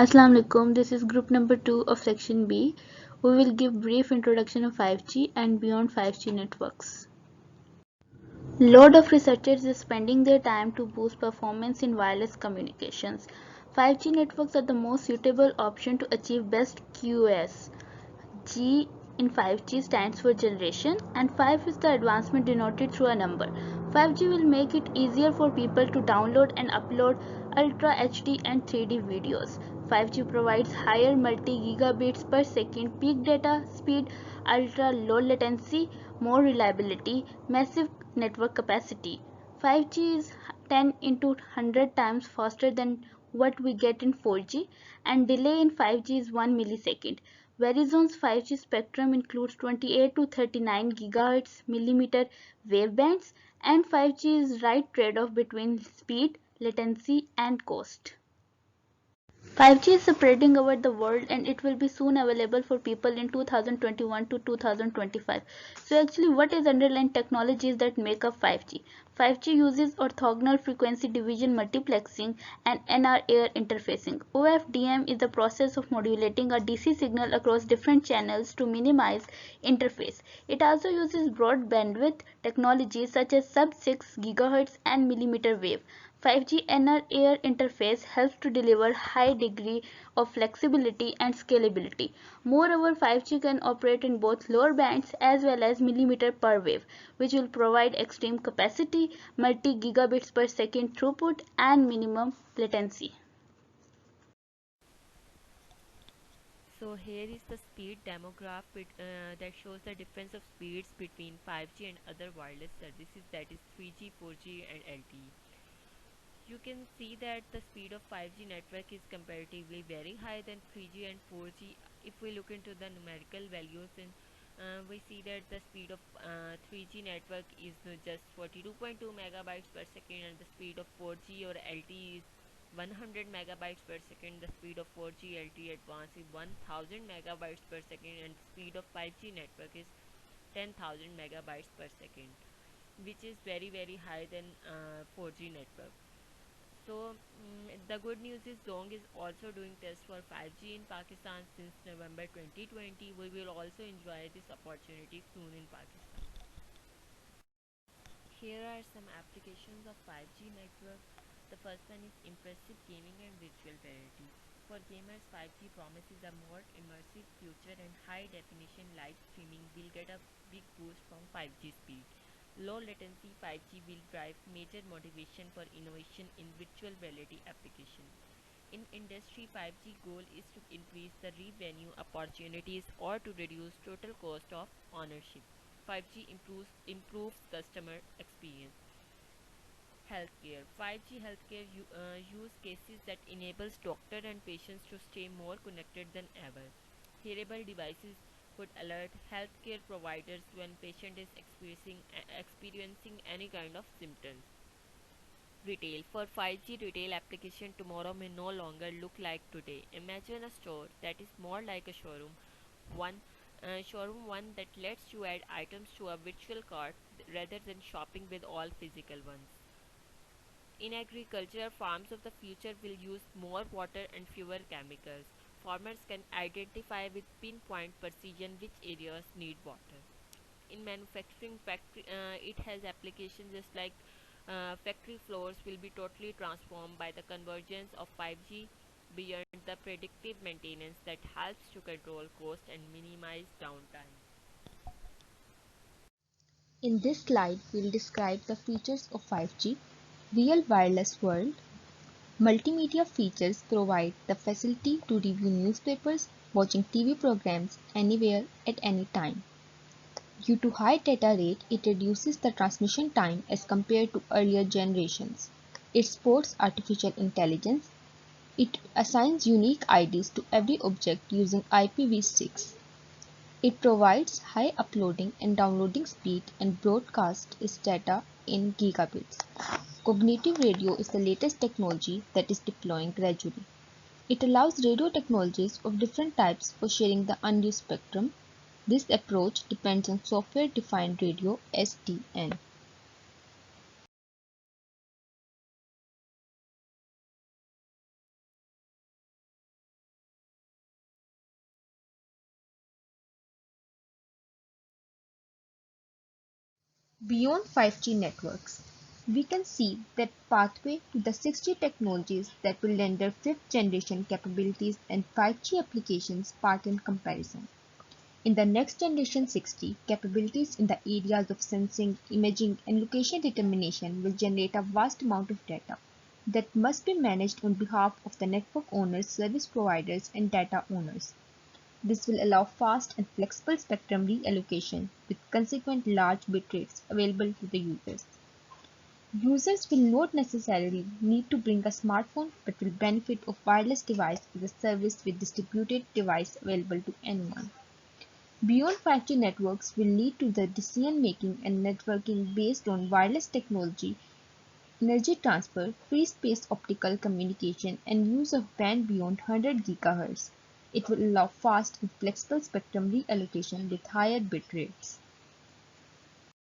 Assalamu alaikum. This is group number 2 of section B. We will give brief introduction of 5G and beyond 5G networks. Lot of researchers is spending their time to boost performance in wireless communications. 5G networks are the most suitable option to achieve best QoS. G in 5G stands for generation and 5 is the advancement denoted through a number. 5G will make it easier for people to download and upload Ultra HD and 3D videos. 5G provides higher multi-gigabits per second peak data speed, ultra low latency, more reliability, massive network capacity. 5G is 10 into 100 times faster than what we get in 4G and delay in 5G is 1 millisecond. Verizon's 5G spectrum includes 28 to 39 GHz millimeter wavebands and 5G is right trade-off between speed, latency and cost. 5G is spreading over the world and it will be soon available for people in 2021 to 2025. So actually what is underlying technologies that make up 5G? 5G uses orthogonal frequency division multiplexing and NR-air interfacing. OFDM is the process of modulating a DC signal across different channels to minimize interface. It also uses broad bandwidth technologies such as sub-6 GHz and millimeter wave. 5G NR-air interface helps to deliver high degree of flexibility and scalability. Moreover, 5G can operate in both lower bands as well as millimeter per wave, which will provide extreme capacity, multi-gigabits per second throughput, and minimum latency. So here is the speed demograph that shows the difference of speeds between 5G and other wireless services, that is 3G, 4G and LTE. You can see that the speed of 5G network is comparatively very high than 3G and 4G. If we look into the numerical values, then we see that the speed of 3G network is just 42.2 megabytes per second, and the speed of 4G or LTE is 100 megabytes per second. The speed of 4G LTE advanced is 1000 megabytes per second, and the speed of 5G network is 10,000 megabytes per second, which is very high than 4G network. So the good news is Dong is also doing tests for 5G in Pakistan since November 2020. We will also enjoy this opportunity soon in Pakistan. Here are some applications of 5G network. The first one is impressive gaming and virtual reality. For gamers, 5G promises a more immersive future, and high definition live streaming will get a big boost from 5G speed. Low latency 5G will drive major motivation for innovation in virtual reality applications. In industry, 5G goal is to increase the revenue opportunities or to reduce total cost of ownership. 5G improves customer experience. Healthcare. 5G healthcare use cases that enables doctor and patients to stay more connected than ever. Hearable devices could alert healthcare providers when patient is experiencing any kind of symptoms. Retail. For 5G retail application, tomorrow may no longer look like today. Imagine a store that is more like a one one that lets you add items to a virtual cart rather than shopping with all physical ones. In agriculture, farms of the future will use more water and fewer chemicals. Farmers can identify with pinpoint precision which areas need water. In manufacturing, it has applications just like factory floors will be totally transformed by the convergence of 5G beyond the predictive maintenance that helps to control cost and minimize downtime. In this slide, we'll describe the features of 5G. Real wireless world. Multimedia features provide the facility to review newspapers, watching TV programs anywhere at any time. Due to high data rate, it reduces the transmission time as compared to earlier generations. It supports artificial intelligence. It assigns unique IDs to every object using IPv6. It provides high uploading and downloading speed and broadcasts its data in gigabits. Cognitive radio is the latest technology that is deploying gradually. It allows radio technologies of different types for sharing the unused spectrum. This approach depends on software-defined radio (SDN). Beyond 5G networks, we can see that pathway to the 6G technologies that will render 5th generation capabilities and 5G applications part in comparison. In the next generation 6G, capabilities in the areas of sensing, imaging, and location determination will generate a vast amount of data that must be managed on behalf of the network owners, service providers, and data owners. This will allow fast and flexible spectrum reallocation with consequent large bit rates available to the users. Users will not necessarily need to bring a smartphone but will benefit of wireless device as a service with distributed device available to anyone. Beyond 5G networks will lead to the decision making and networking based on wireless technology, energy transfer, free space optical communication, and use of band beyond 100 GHz. It will allow fast and flexible spectrum reallocation with higher bit rates.